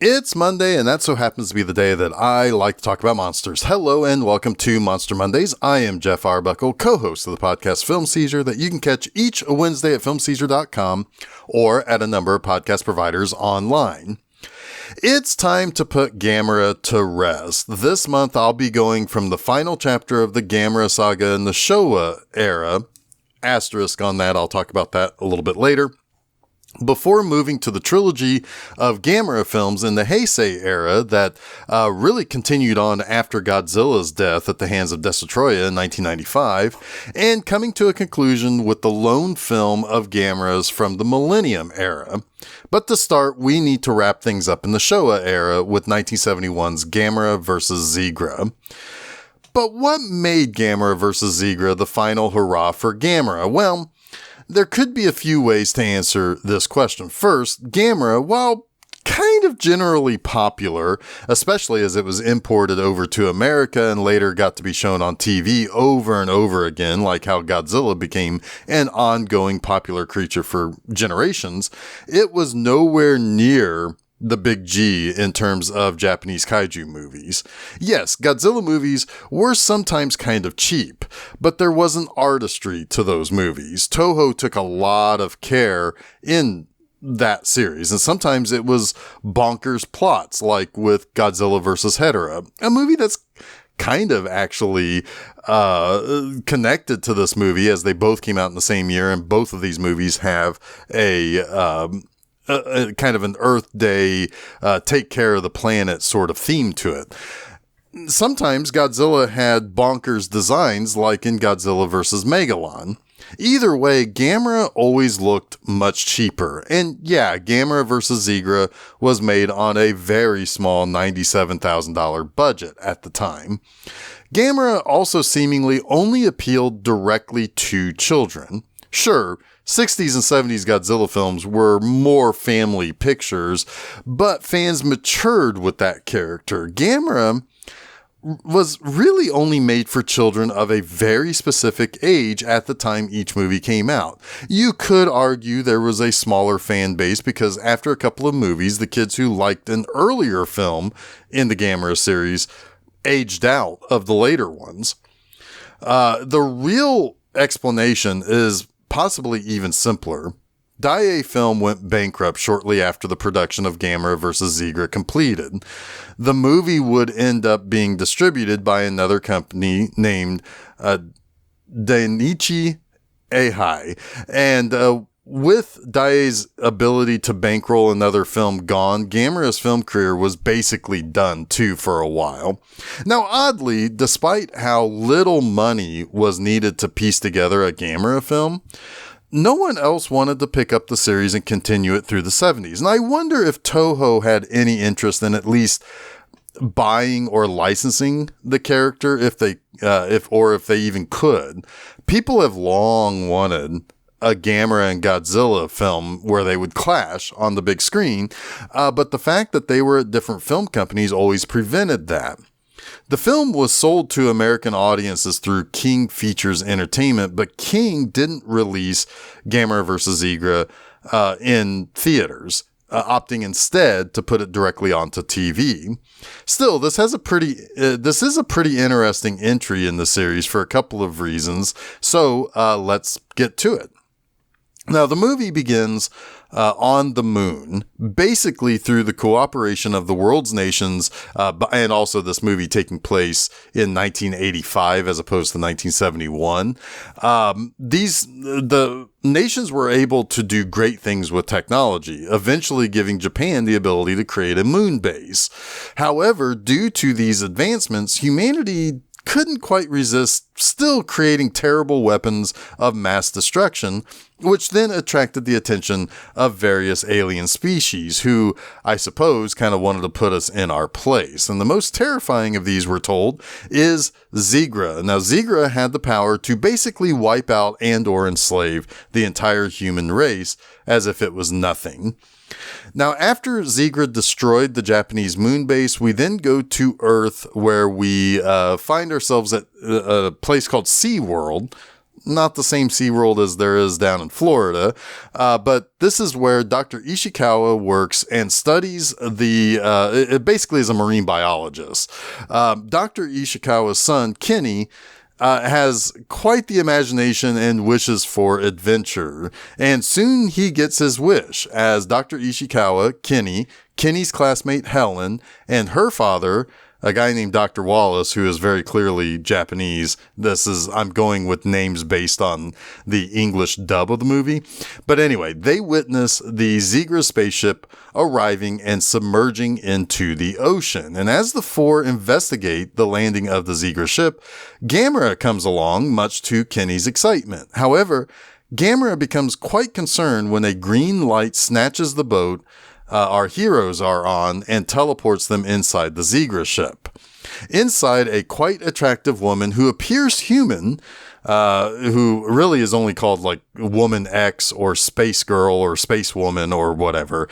It's Monday, and that so happens to be the day that I like to talk about monsters. Hello, and welcome to Monster Mondays. I am Geoff Arbuckle, co-host of the podcast Film Seizure, that you can catch each Wednesday at filmseizure.com or at a number of podcast providers online. It's time to put Gamera to rest. This month, I'll be going from the final chapter of the Gamera saga in the Showa era. Asterisk on that, I'll talk about that a little bit later. Before moving to the trilogy of Gamera films in the Heisei era that really continued on after Godzilla's death at the hands of Destoroyah in 1995, and coming to a conclusion with the lone film of Gamera's from the Millennium era. But to start, we need to wrap things up in the Showa era with 1971's Gamera vs. Zigra. But what made Gamera vs. Zigra the final hurrah for Gamera? Well, there could be a few ways to answer this question. First, Gamera, while kind of generally popular, especially as it was imported over to America and later got to be shown on TV over and over again, like how Godzilla became an ongoing popular creature for generations, it was nowhere near the big G in terms of Japanese kaiju movies. Yes, Godzilla movies were sometimes kind of cheap, but there was an artistry to those movies. Toho took a lot of care in that series, and sometimes it was bonkers plots, like with Godzilla vs. Hedorah, a movie that's kind of actually connected to this movie, as they both came out in the same year, and both of these movies have a kind of an Earth Day, take care of the planet sort of theme to it. Sometimes Godzilla had bonkers designs, like in Godzilla vs. Megalon. Either way, Gamera always looked much cheaper. And yeah, Gamera vs. Zigra was made on a very small $97,000 budget at the time. Gamera also seemingly only appealed directly to children. Sure, 60s and 70s Godzilla films were more family pictures, but fans matured with that character. Gamera was really only made for children of a very specific age at the time each movie came out. You could argue there was a smaller fan base because after a couple of movies, the kids who liked an earlier film in the Gamera series aged out of the later ones. The real explanation is possibly even simpler. Daiei Film went bankrupt shortly after the production of Gamera vs. Zigra completed. The movie would end up being distributed by another company named Dainichi Eihai, and with Daiei's ability to bankroll another film gone, Gamera's film career was basically done too for a while. Now, oddly, despite how little money was needed to piece together a Gamera film, no one else wanted to pick up the series and continue it through the 70s. And I wonder if Toho had any interest in at least buying or licensing the character if they even could. People have long wanted a Gamera and Godzilla film where they would clash on the big screen, but the fact that they were at different film companies always prevented that. The film was sold to American audiences through King Features Entertainment, but King didn't release Gamera vs. Zigra in theaters, opting instead to put it directly onto TV. Still, this is a pretty interesting entry in the series for a couple of reasons, so let's get to it. Now, the movie begins on the moon, basically through the cooperation of the world's nations, and also this movie taking place in 1985 as opposed to 1971. The nations were able to do great things with technology, eventually giving Japan the ability to create a moon base. However, due to these advancements, humanity couldn't quite resist still creating terrible weapons of mass destruction, which then attracted the attention of various alien species who, I suppose, kind of wanted to put us in our place. And the most terrifying of these, we're told, is Zigra. Now, Zigra had the power to basically wipe out and or enslave the entire human race as if it was nothing. Now, after Zigra destroyed the Japanese moon base, we then go to Earth, where we find ourselves at a place called SeaWorld, not the same SeaWorld as there is down in Florida, but this is where Dr. Ishikawa works and studies it basically is a marine biologist. Dr. Ishikawa's son, Kenny, has quite the imagination and wishes for adventure. And soon he gets his wish as Dr. Ishikawa, Kenny's classmate Helen, and her father, a guy named Dr. Wallace, who is very clearly Japanese. I'm going with names based on the English dub of the movie. But anyway, they witness the Zigra spaceship arriving and submerging into the ocean. And as the four investigate the landing of the Zigra ship, Gamera comes along, much to Kenny's excitement. However, Gamera becomes quite concerned when a green light snatches the boat our heroes are on and teleports them inside the Zigra ship. Inside, a quite attractive woman who appears human, who really is only called like Woman X or Space Girl or Space Woman or whatever.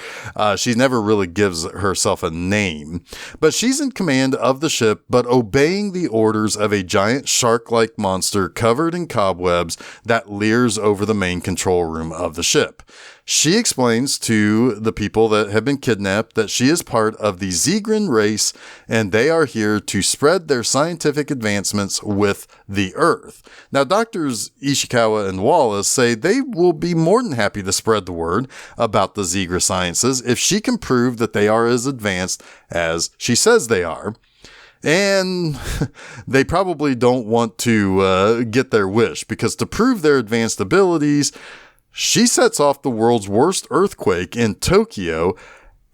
She never really gives herself a name, but she's in command of the ship, but obeying the orders of a giant shark-like monster covered in cobwebs that leers over the main control room of the ship. She explains to the people that have been kidnapped that she is part of the Zigran race and they are here to spread their scientific advancements with the Earth. Now, Doctors Ishikawa and Wallace say they will be more than happy to spread the word about the Zigra sciences if she can prove that they are as advanced as she says they are. And they probably don't want to get their wish, because to prove their advanced abilities, she sets off the world's worst earthquake in Tokyo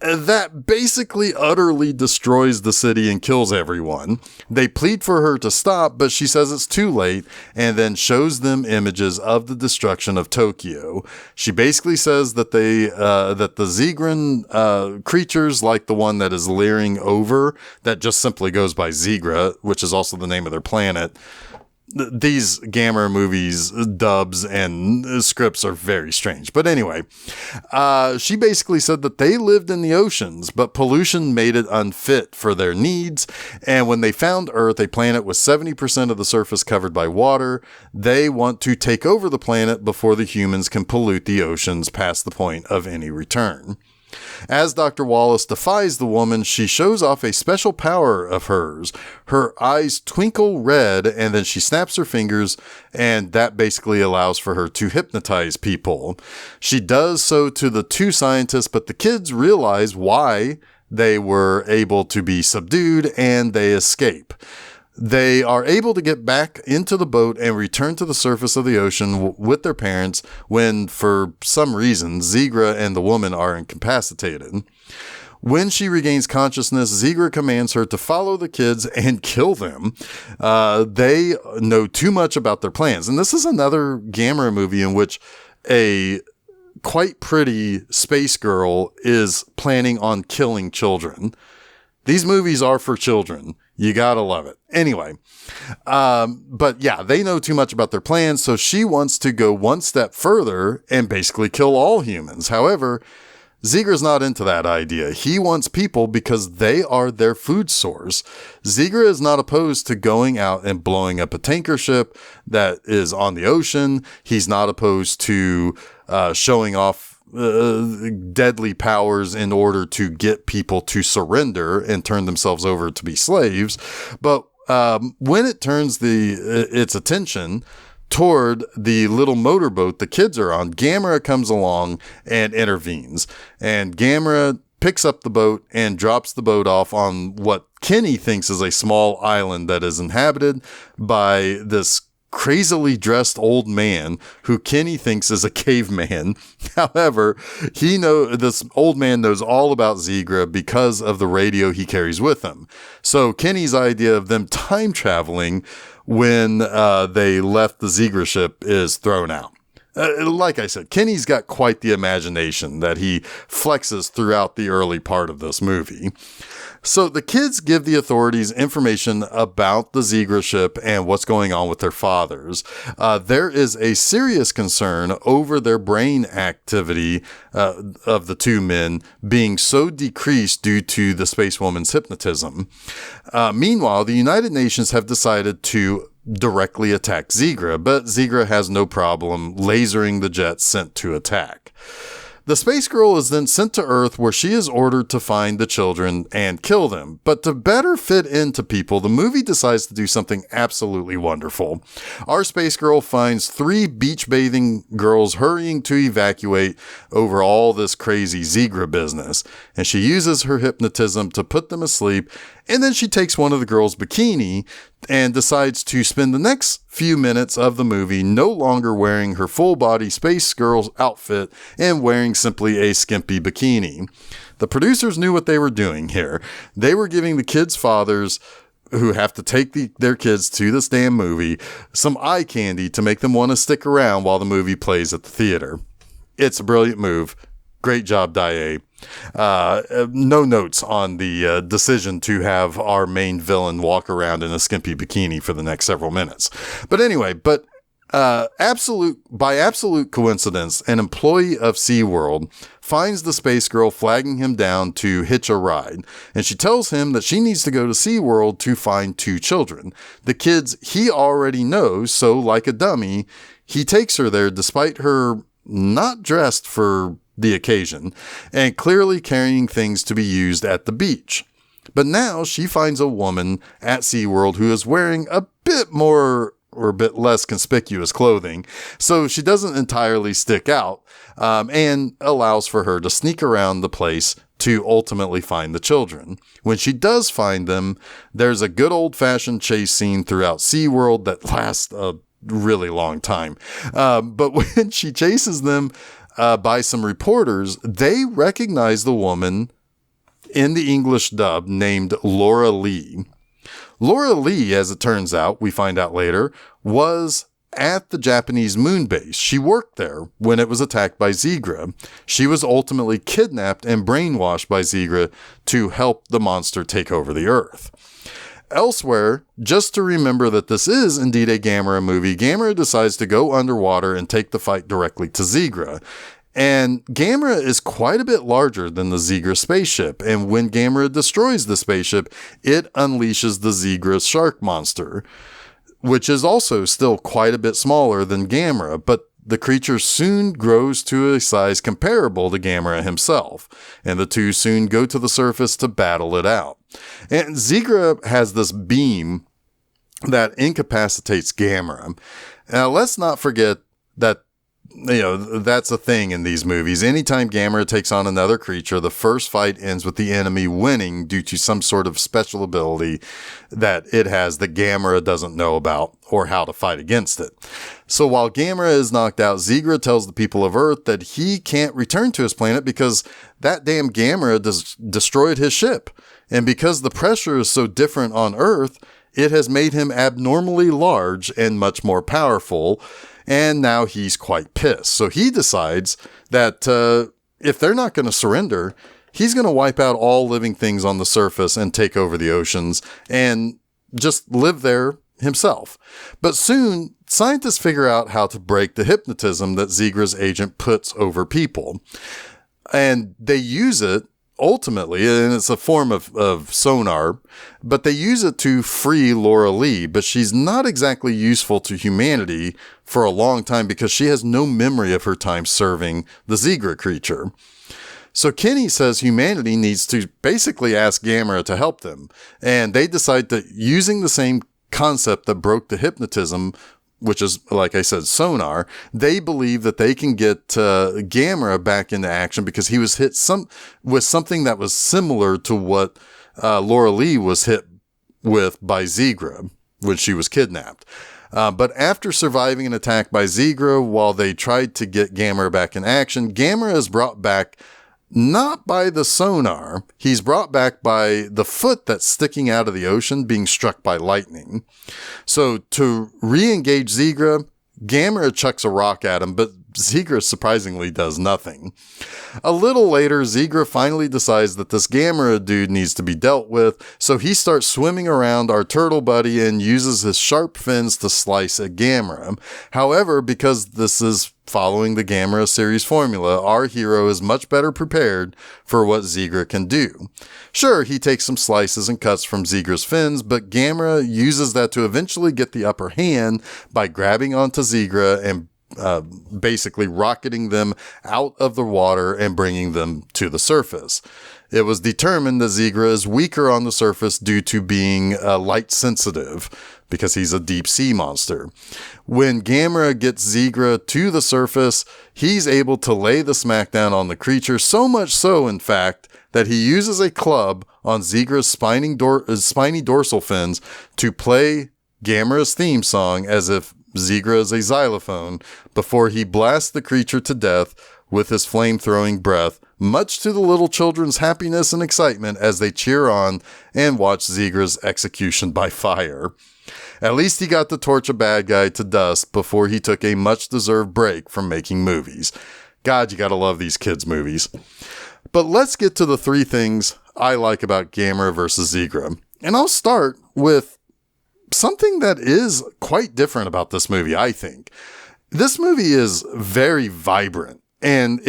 that basically utterly destroys the city and kills everyone. They plead for her to stop, but she says it's too late and then shows them images of the destruction of Tokyo. She basically says that that the Zigran creatures, like the one that is leering over, that just simply goes by Zigra, which is also the name of their planet. These Gamera movies, dubs, and scripts are very strange. But anyway, she basically said that they lived in the oceans, but pollution made it unfit for their needs. And when they found Earth, a planet with 70% of the surface covered by water, they want to take over the planet before the humans can pollute the oceans past the point of any return. As Dr. Wallace defies the woman, she shows off a special power of hers. Her eyes twinkle red, and then she snaps her fingers, and that basically allows for her to hypnotize people. She does so to the two scientists, but the kids realize why they were able to be subdued, and they escape. They are able to get back into the boat and return to the surface of the ocean with their parents when, for some reason, Zigra and the woman are incapacitated. When she regains consciousness, Zigra commands her to follow the kids and kill them. They know too much about their plans. And this is another Gamera movie in which a quite pretty space girl is planning on killing children. These movies are for children. You gotta love it. Anyway, but yeah, they know too much about their plans, so she wants to go one step further and basically kill all humans. However, Zigra's not into that idea. He wants people because they are their food source. Zigra is not opposed to going out and blowing up a tanker ship that is on the ocean. He's not opposed to showing off deadly powers in order to get people to surrender and turn themselves over to be slaves. But when it turns its attention toward the little motorboat the kids are on, Gamera comes along and intervenes. And Gamera picks up the boat and drops the boat off on what Kenny thinks is a small island that is inhabited by this crazily dressed old man who Kenny thinks is a caveman. However, this old man knows all about Zigra because of the radio he carries with him. So Kenny's idea of them time traveling when they left the Zigra ship is thrown out. Like I said, Kenny's got quite the imagination that he flexes throughout the early part of this movie. So the kids give the authorities information about the Zigra ship and what's going on with their fathers. There is a serious concern over their brain activity of the two men being so decreased due to the space woman's hypnotism. Meanwhile, the United Nations have decided to directly attack Zigra, but Zigra has no problem lasering the jets sent to attack. The Space Girl is then sent to Earth, where she is ordered to find the children and kill them. But to better fit into people, the movie decides to do something absolutely wonderful. Our Space Girl finds 3 beach bathing girls hurrying to evacuate over all this crazy Zigra business, and she uses her hypnotism to put them asleep. And then she takes one of the girls' bikini and decides to spend the next few minutes of the movie no longer wearing her full-body Space Girl's outfit and wearing simply a skimpy bikini. The producers knew what they were doing here. They were giving the kids' fathers, who have to take their kids to this damn movie, some eye candy to make them want to stick around while the movie plays at the theater. It's a brilliant move. Great job, Daiei. No notes on the decision to have our main villain walk around in a skimpy bikini for the next several minutes. But anyway, by absolute coincidence, an employee of SeaWorld finds the Space Girl flagging him down to hitch a ride, and she tells him that she needs to go to SeaWorld to find 2 children. The kids he already knows, so like a dummy, he takes her there despite her not dressed for the occasion, and clearly carrying things to be used at the beach. But now she finds a woman at SeaWorld who is wearing a bit more or a bit less conspicuous clothing, so she doesn't entirely stick out, and allows for her to sneak around the place to ultimately find the children. When she does find them, there's a good old-fashioned chase scene throughout SeaWorld that lasts a really long time. But when she chases them by some reporters, they recognize the woman in the English dub named Laura Lee. Laura Lee, as it turns out, we find out later, was at the Japanese moon base. She worked there when it was attacked by Zigra. She was ultimately kidnapped and brainwashed by Zigra to help the monster take over the Earth. Elsewhere, just to remember that this is indeed a Gamera movie, Gamera decides to go underwater and take the fight directly to Zigra. And Gamera is quite a bit larger than the Zigra spaceship, and when Gamera destroys the spaceship, it unleashes the Zigra shark monster, which is also still quite a bit smaller than Gamera, but the creature soon grows to a size comparable to Gamera himself, and the two soon go to the surface to battle it out. And Zigra has this beam that incapacitates Gamera. Now, let's not forget that, that's a thing in these movies. Anytime Gamera takes on another creature, the first fight ends with the enemy winning due to some sort of special ability that it has that Gamera doesn't know about or how to fight against it. So while Gamera is knocked out, Zigra tells the people of Earth that he can't return to his planet because that damn Gamera destroyed his ship. And because the pressure is so different on Earth, it has made him abnormally large and much more powerful. And now he's quite pissed. So he decides that if they're not going to surrender, he's going to wipe out all living things on the surface and take over the oceans and just live there himself. But soon, scientists figure out how to break the hypnotism that Zigra's agent puts over people. And they use it ultimately, and it's a form of sonar, but they use it to free Laura Lee, but she's not exactly useful to humanity for a long time because she has no memory of her time serving the Zigra creature. So Kenny says humanity needs to basically ask Gamera to help them, and they decide that using the same concept that broke the hypnotism, which is, like I said, sonar, they believe that they can get Gamera back into action because he was hit with something that was similar to what Laura Lee was hit with by Zigra when she was kidnapped. But after surviving an attack by Zigra while they tried to get Gamera back in action, Gamera is brought back not by the sonar. He's brought back by the foot that's sticking out of the ocean being struck by lightning. So to re-engage Zigra, Gamera chucks a rock at him, but Zigra surprisingly does nothing. A little later, Zigra finally decides that this Gamera dude needs to be dealt with, so he starts swimming around our turtle buddy and uses his sharp fins to slice at Gamera. However, because this is following the Gamera series formula, our hero is much better prepared for what Zigra can do. Sure, he takes some slices and cuts from Zigra's fins, but Gamera uses that to eventually get the upper hand by grabbing onto Zigra and basically rocketing them out of the water and bringing them to the surface. It was determined that Zigra is weaker on the surface due to being light sensitive, because he's a deep sea monster. When Gamera gets Zigra to the surface, he's able to lay the smackdown on the creature, so much so, in fact, that he uses a club on Zigra's spiny dorsal fins to play Gamera's theme song as if Zigra is a xylophone before he blasts the creature to death with his flame-throwing breath, much to the little children's happiness and excitement as they cheer on and watch Zigra's execution by fire. At least he got to torch a bad guy to dust before he took a much-deserved break from making movies. God, you gotta love these kids' movies. But let's get to the 3 things I like about Gamera versus Zigra. And I'll start with something that is quite different about this movie, I think. This movie is very vibrant, and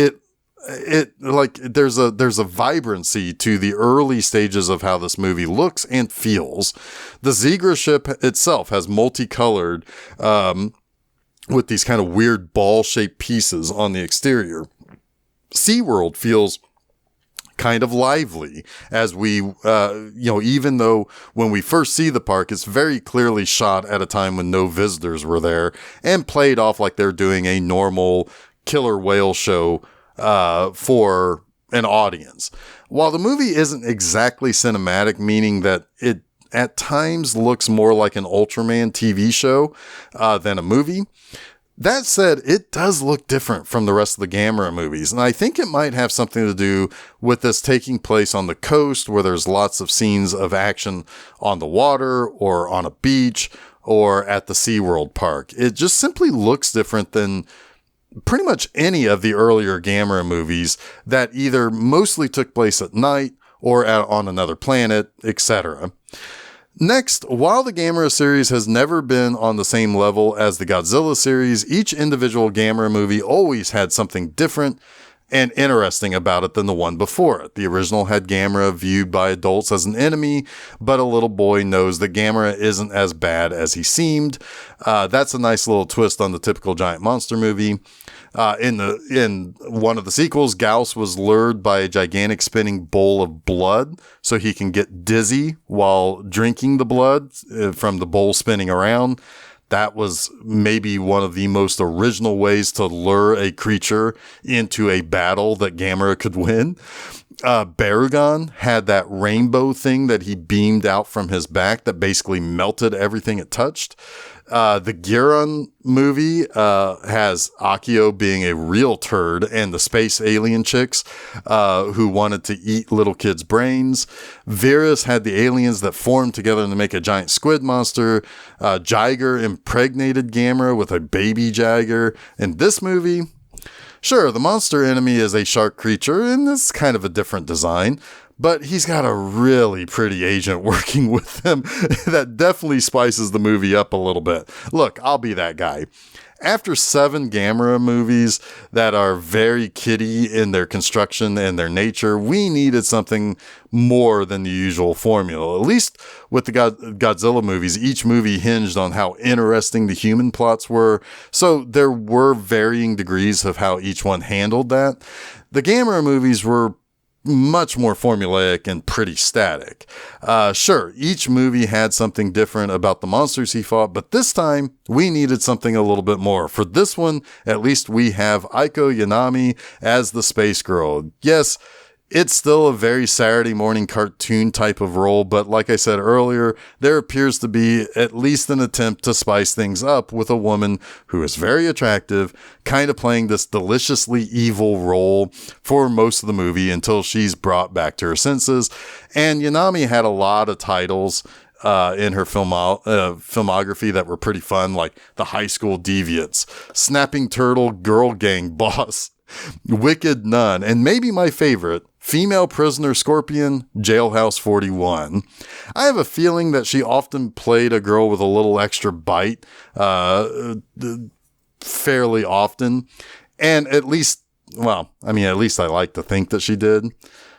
there's a vibrancy to the early stages of how this movie looks and feels. The Zigra ship itself has multicolored, with these kind of weird ball-shaped pieces on the exterior. SeaWorld feels kind of lively as we, even though when we first see the park, it's very clearly shot at a time when no visitors were there and played off like they're doing a normal killer whale show for an audience. While the movie isn't exactly cinematic, meaning that it at times looks more like an Ultraman TV show than a movie, that said, it does look different from the rest of the Gamera movies, and I think it might have something to do with this taking place on the coast where there's lots of scenes of action on the water or on a beach or at the SeaWorld park. It just simply looks different than pretty much any of the earlier Gamera movies that either mostly took place at night or on another planet, etc. Next, while the Gamera series has never been on the same level as the Godzilla series, each individual Gamera movie always had something different and interesting about it than the one before it. The original had Gamera viewed by adults as an enemy, but a little boy knows that Gamera isn't as bad as he seemed. That's a nice little twist on the typical giant monster movie. In one of the sequels, Gauss was lured by a gigantic spinning bowl of blood so he can get dizzy while drinking the blood from the bowl spinning around. That was maybe one of the most original ways to lure a creature into a battle that Gamera could win. Barugon had that rainbow thing that he beamed out from his back that basically melted everything it touched. The Giron movie has Akio being a real turd and the space alien chicks who wanted to eat little kids' brains. Virus had the aliens that formed together to make a giant squid monster. Jiger impregnated Gamera with a baby Jiger. In this movie, sure, the monster enemy is a shark creature, and it's kind of a different design, but he's got a really pretty agent working with him that definitely spices the movie up a little bit. Look, I'll be that guy. After 7 Gamera movies that are very kiddie in their construction and their nature, we needed something more than the usual formula. At least with the Godzilla movies, each movie hinged on how interesting the human plots were, so there were varying degrees of how each one handled that. The Gamera movies were much more formulaic and pretty static. Sure, each movie had something different about the monsters he fought, but this time we needed something a little bit more. For this one, at least we have Aiko Yanami as the space girl. Yes, it's still a very Saturday morning cartoon type of role, but like I said earlier, there appears to be at least an attempt to spice things up with a woman who is very attractive, kind of playing this deliciously evil role for most of the movie until she's brought back to her senses. And Yanami had a lot of titles in her filmography that were pretty fun, like The High School Deviants, Snapping Turtle Girl Gang Boss, Wicked Nun, and maybe my favorite, Female Prisoner Scorpion, Jailhouse 41. I have a feeling that she often played a girl with a little extra bite fairly often, and at least I like to think that she did.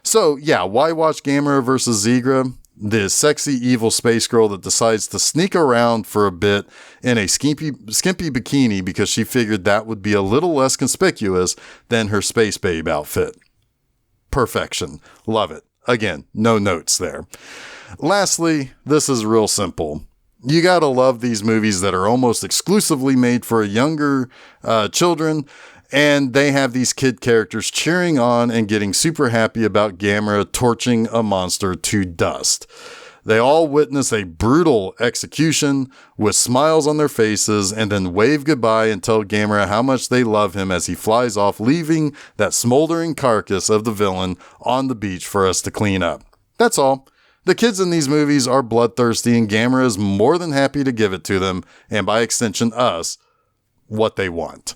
So yeah, why watch Gamera versus Zigra? The sexy evil space girl that decides to sneak around for a bit in a skimpy bikini because she figured that would be a little less conspicuous than her space babe outfit. Perfection. Love it. Again, no notes there. Lastly, this is real simple. You gotta love these movies that are almost exclusively made for younger children, and they have these kid characters cheering on and getting super happy about Gamera torching a monster to dust. They all witness a brutal execution with smiles on their faces and then wave goodbye and tell Gamera how much they love him as he flies off, leaving that smoldering carcass of the villain on the beach for us to clean up. That's all. The kids in these movies are bloodthirsty, and Gamera is more than happy to give it to them, and by extension us, what they want.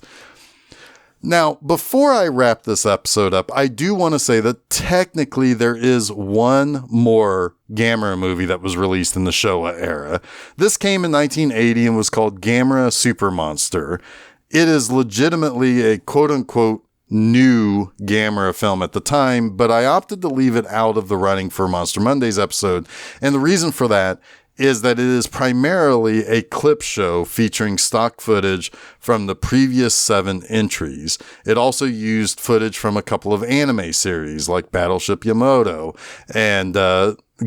Now, before I wrap this episode up, I do want to say that technically there is one more Gamera movie that was released in the Showa era. This came in 1980 and was called Gamera Super Monster. It is legitimately a quote-unquote new Gamera film at the time, but I opted to leave it out of the running for Monster Mondays episode, and the reason for that is that it is primarily a clip show featuring stock footage from the previous 7 entries. It also used footage from a couple of anime series like Battleship Yamato and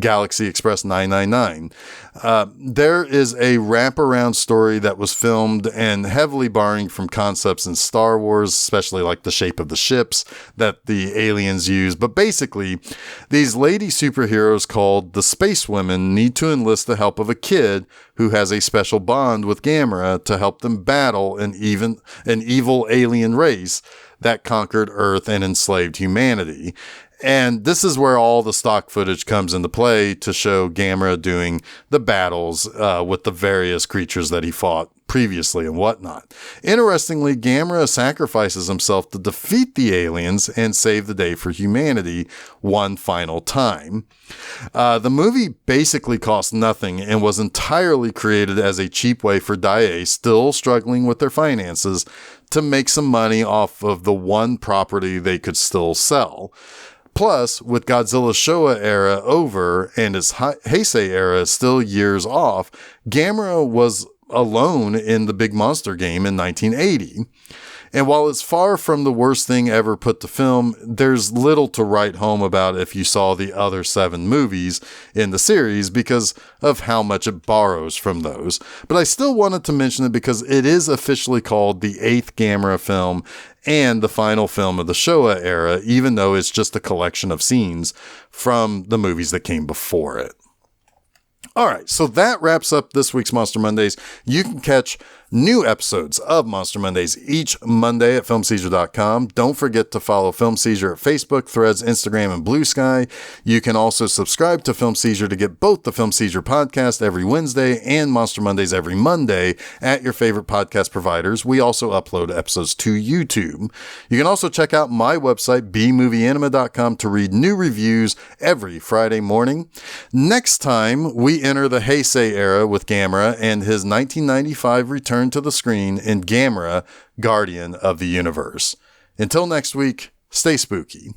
Galaxy Express 999. There is a wraparound story that was filmed and heavily borrowing from concepts in Star Wars, especially like the shape of the ships that the aliens use. But basically, these lady superheroes called the Space Women need to enlist the help of a kid who has a special bond with Gamera to help them battle an evil alien race that conquered Earth and enslaved humanity. And this is where all the stock footage comes into play to show Gamera doing the battles with the various creatures that he fought previously and whatnot. Interestingly, Gamera sacrifices himself to defeat the aliens and save the day for humanity one final time. The movie basically cost nothing and was entirely created as a cheap way for Daiei, still struggling with their finances, to make some money off of the one property they could still sell. Plus, with Godzilla's Showa era over and its Heisei era still years off, Gamera was alone in the big monster game in 1980. And while it's far from the worst thing ever put to film, there's little to write home about if you saw the other 7 movies in the series because of how much it borrows from those. But I still wanted to mention it because it is officially called the 8th Gamera film and the final film of the Showa era, even though it's just a collection of scenes from the movies that came before it. All right, so that wraps up this week's Monster Mondays. You can catch new episodes of Monster Mondays each Monday at filmseizure.com. Don't forget to follow Film Seizure at Facebook, Threads, Instagram, and Blue Sky. You can also subscribe to Film Seizure to get both the Film Seizure podcast every Wednesday and Monster Mondays every Monday at your favorite podcast providers. We also upload episodes to YouTube. You can also check out my website, bmovieanima.com, to read new reviews every Friday morning. Next time, we enter the Heisei era with Gamera and his 1995 return to the screen in Gamera, Guardian of the Universe. Until next week, stay spooky.